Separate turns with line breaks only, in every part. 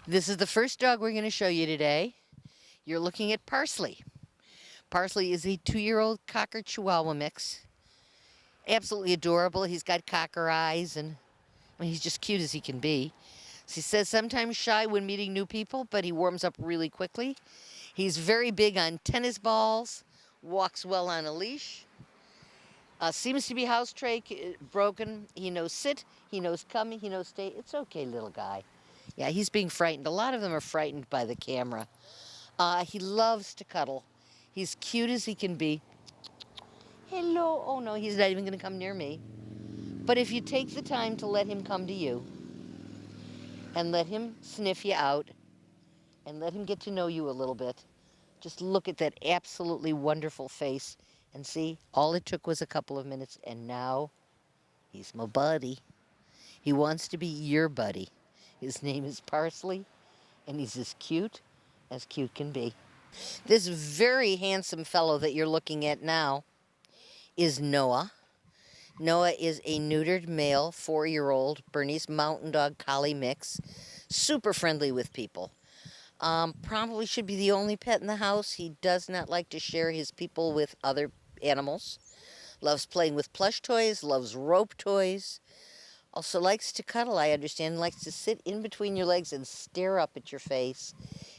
This is the first dog we're going to show you today. You're looking at Parsley. Parsley is a 2-year-old Cocker Chihuahua mix. Absolutely adorable. He's got cocker eyes and he's just cute as he can be. He says sometimes shy when meeting new people, but he warms up really quickly. He's very big on tennis balls, walks well on a leash. Seems to be house tray broken. He knows sit, he knows come, he knows stay. It's okay, little guy. Yeah, he's being frightened. A lot of them are frightened by the camera. He loves to cuddle. He's cute as he can be. Hello. Oh no, he's not even going to come near me. But if you take the time to let him come to you and let him sniff you out and let him get to know you a little bit, just look at that absolutely wonderful face and see, all it took was a couple of minutes and now he's my buddy. He wants to be your buddy. His name is Parsley and he's as cute can be. This very handsome fellow that you're looking at now is Noah. Noah is a neutered male, 4-year-old Bernese Mountain Dog Collie mix. Super friendly with people. Probably should be the only pet in the house. He does not like to share his people with other animals. Loves playing with plush toys, loves rope toys. Also likes to cuddle, I understand. Likes to sit in between your legs and stare up at your face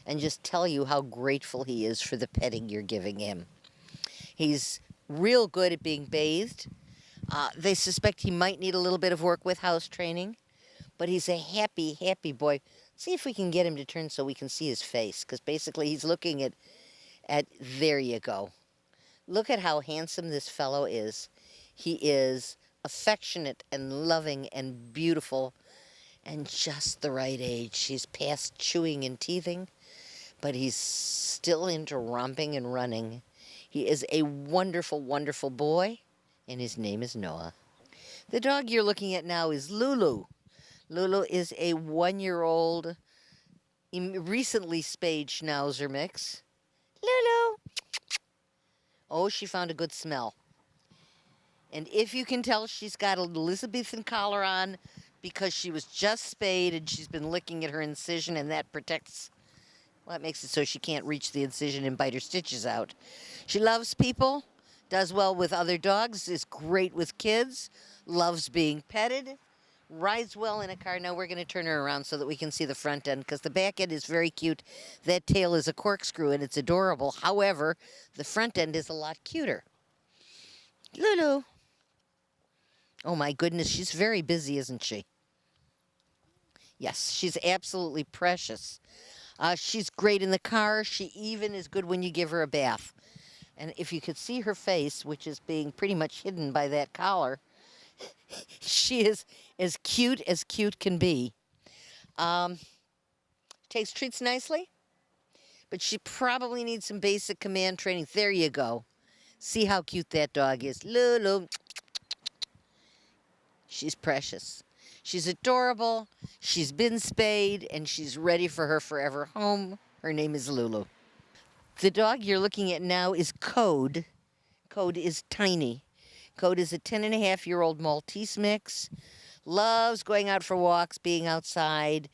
and just tell you how grateful he is for the petting you're giving him. He's real good at being bathed. They suspect he might need a little bit of work with house training, but he's a happy, happy boy. See if we can get him to turn so we can see his face, because basically he's looking there you go. Look at how handsome this fellow is. He is affectionate and loving and beautiful and just the right age. He's past chewing and teething, but he's still into romping and running. He is a wonderful, wonderful boy, and his name is Noah. The dog you're looking at now is Lulu. Lulu is a 1-year-old, recently spayed Schnauzer mix. Lulu! Oh, she found a good smell. And if you can tell, she's got an Elizabethan collar on because she was just spayed and she's been licking at her incision, and that protects, well, that makes it so she can't reach the incision and bite her stitches out. She loves people, does well with other dogs, is great with kids, loves being petted, rides well in a car. Now we're going to turn her around so that we can see the front end, because the back end is very cute. That tail is a corkscrew and it's adorable. However, the front end is a lot cuter. Lulu. Oh my goodness, she's very busy, isn't she? Yes, she's absolutely precious. She's great in the car. She even is good when you give her a bath. And if you could see her face, which is being pretty much hidden by that collar, she is as cute can be. Takes treats nicely, but she probably needs some basic command training. There you go. See how cute that dog is. Lulu. She's precious. She's adorable. She's been spayed, and she's ready for her forever home. Her name is Lulu. The dog you're looking at now is Code. Code is tiny. Code is a 10-and-a-half-year-old Maltese mix. Loves going out for walks, being outside,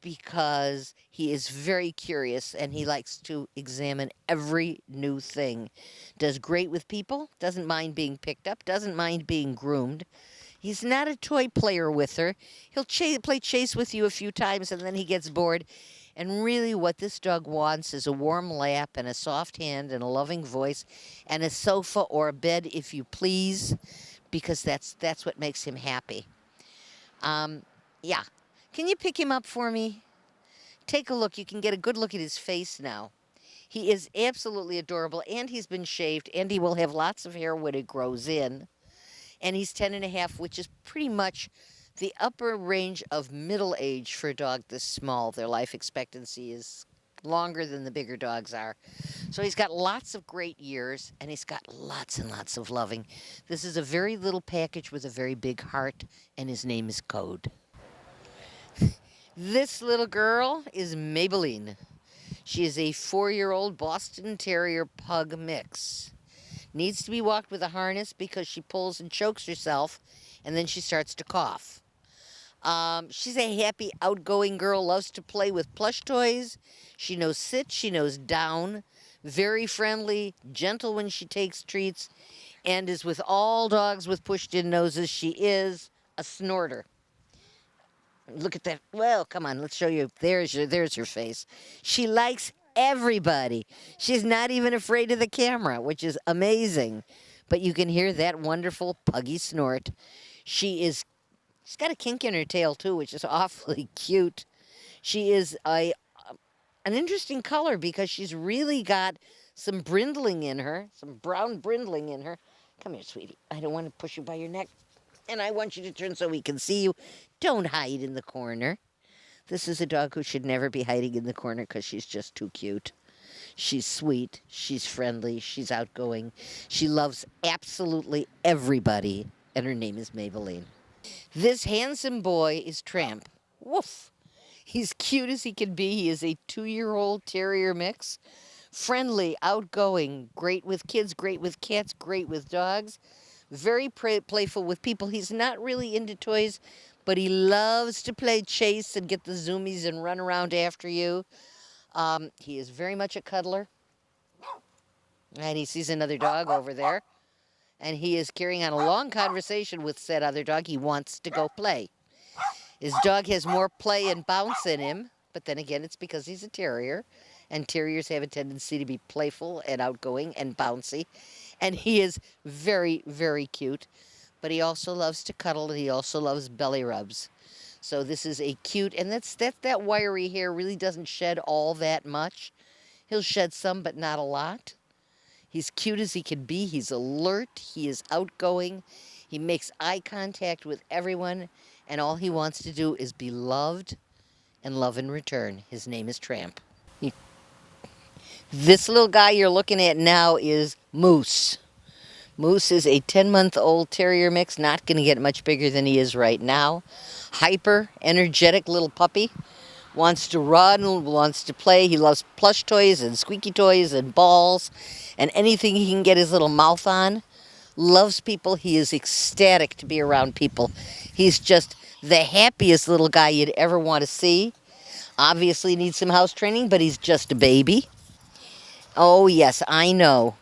because he is very curious and he likes to examine every new thing. Does great with people, doesn't mind being picked up, doesn't mind being groomed. He's not a toy player with her. He'll play chase with you a few times and then he gets bored. And really what this dog wants is a warm lap and a soft hand and a loving voice and a sofa or a bed, if you please, because that's what makes him happy. Yeah. Can you pick him up for me? Take a look. You can get a good look at his face now. He is absolutely adorable, and he's been shaved, and he will have lots of hair when it grows in. And he's 10-and-a-half, which is pretty much the upper range of middle age for a dog this small. Their life expectancy is longer than the bigger dogs are. So he's got lots of great years, and he's got lots and lots of loving. This is a very little package with a very big heart, and his name is Code. This little girl is Maybelline. She is a 4-year-old Boston Terrier Pug mix. Needs to be walked with a harness because she pulls and chokes herself, and then she starts to cough. She's a happy, outgoing girl, loves to play with plush toys. She knows sit, she knows down, very friendly, gentle when she takes treats, and is with all dogs with pushed in noses. She is a snorter. Look at that. Well, come on, let's show you. There's her face. She likes everybody. She's not even afraid of the camera, which is amazing. But you can hear that wonderful puggy snort. She's got a kink in her tail too, which is awfully cute. She is an interesting color because she's really got some brindling in her, some brown brindling in her. Come here, sweetie. I don't want to push you by your neck. And I want you to turn so we can see you. Don't hide in the corner. This is a dog who should never be hiding in the corner because she's just too cute. She's sweet. She's friendly. She's outgoing. She loves absolutely everybody. And her name is Maybelline. This handsome boy is Tramp. Woof. He's cute as he can be. He is a 2-year-old terrier mix. Friendly, outgoing, great with kids, great with cats, great with dogs. Very playful with people. He's not really into toys, but he loves to play chase and get the zoomies and run around after you. He is very much a cuddler. And he sees another dog over there. And he is carrying on a long conversation with said other dog. He wants to go play. His dog has more play and bounce in him, but then again, it's because he's a terrier, and terriers have a tendency to be playful and outgoing and bouncy. And he is very, very cute, but he also loves to cuddle, and he also loves belly rubs. So this is a cute, and that wiry hair really doesn't shed all that much. He'll shed some, but not a lot. He's cute as he can be. He's alert. He is outgoing. He makes eye contact with everyone, and all he wants to do is be loved and love in return. His name is Tramp. This little guy you're looking at now is Moose. Moose is a 10-month-old terrier mix, not going to get much bigger than he is right now. Hyper, energetic little puppy. Wants to run, wants to play. He loves plush toys and squeaky toys and balls and anything he can get his little mouth on. Loves people. He is ecstatic to be around people. He's just the happiest little guy you'd ever want to see. Obviously needs some house training, but he's just a baby. Oh, yes, I know.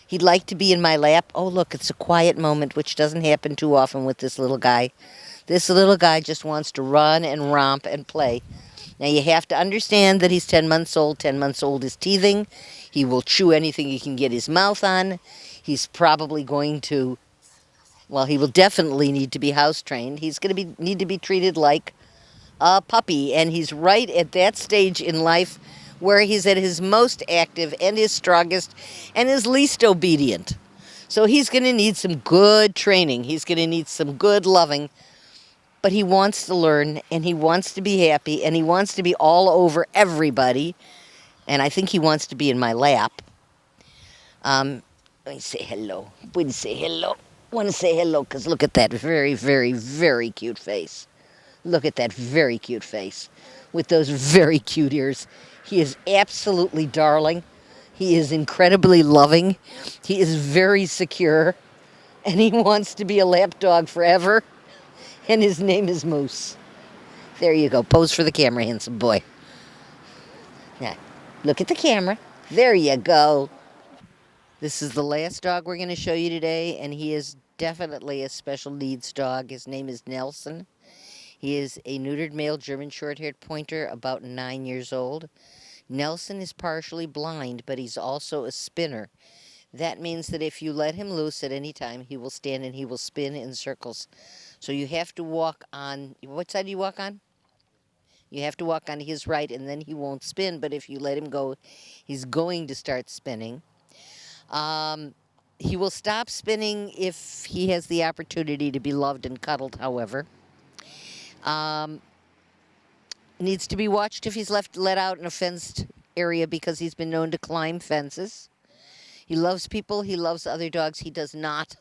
He'd like to be in my lap. Oh, look, it's a quiet moment, which doesn't happen too often with this little guy. This little guy just wants to run and romp and play. Now, you have to understand that he's 10 months old. 10 months old is teething. He will chew anything he can get his mouth on. He's probably going to, well, he will definitely need to be house trained. He's going to need to be treated like a puppy, and he's right at that stage in life where he's at his most active and his strongest and his least obedient. So he's going to need some good training. He's going to need some good loving. But he wants to learn, and he wants to be happy, and he wants to be all over everybody. And I think he wants to be in my lap. Let me say hello. Would you say hello? Want to say hello, because look at that very, very, very cute face. Look at that very cute face with those very cute ears. He is absolutely darling. He is incredibly loving. He is very secure. And he wants to be a lap dog forever. And his name is Moose. There you go. Pose for the camera, handsome boy. Now, look at the camera. There you go. This is the last dog we're going to show you today, and he is definitely a special needs dog. His name is Nelson. He is a neutered male German short-haired pointer, about 9 years old. Nelson is partially blind, but he's also a spinner. That means that if you let him loose at any time, he will stand and he will spin in circles. So you have to walk on, what side do you walk on? You have to walk on his right, and then he won't spin, but if you let him go, he's going to start spinning. He will stop spinning if he has the opportunity to be loved and cuddled, however. Needs to be watched if he's let out in a fenced area because he's been known to climb fences. He loves people. He loves other dogs. He does not,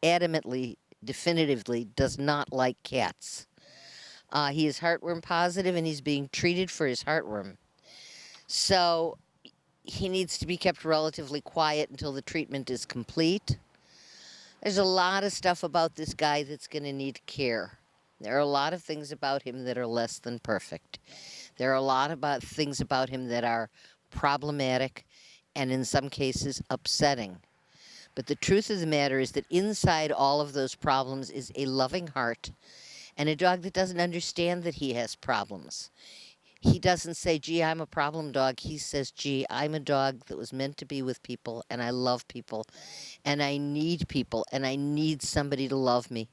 adamantly, definitively, does not like cats. He is heartworm positive, and he's being treated for his heartworm. So he needs to be kept relatively quiet until the treatment is complete. There's a lot of stuff about this guy that's going to need care. There are a lot of things about him that are less than perfect. There are a lot about things about him that are problematic and in some cases upsetting. But the truth of the matter is that inside all of those problems is a loving heart and a dog that doesn't understand that he has problems. He doesn't say, gee, I'm a problem dog. He says, gee, I'm a dog that was meant to be with people, and I love people, and I need somebody to love me.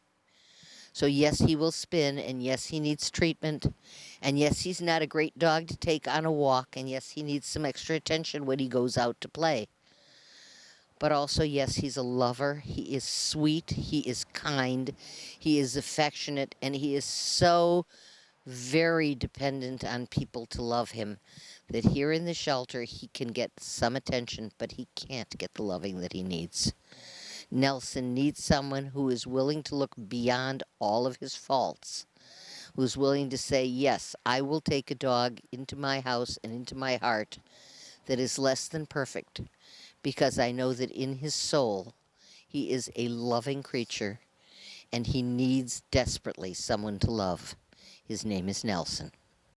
So, yes, he will spin, and yes, he needs treatment, and yes, he's not a great dog to take on a walk, and yes, he needs some extra attention when he goes out to play. But also, yes, he's a lover. He is sweet. He is kind. He is affectionate, and he is so very dependent on people to love him that here in the shelter he can get some attention, but he can't get the loving that he needs. Nelson needs someone who is willing to look beyond all of his faults, who's willing to say, yes, I will take a dog into my house and into my heart that is less than perfect, because I know that in his soul he is a loving creature and he needs desperately someone to love. His name is Nelson.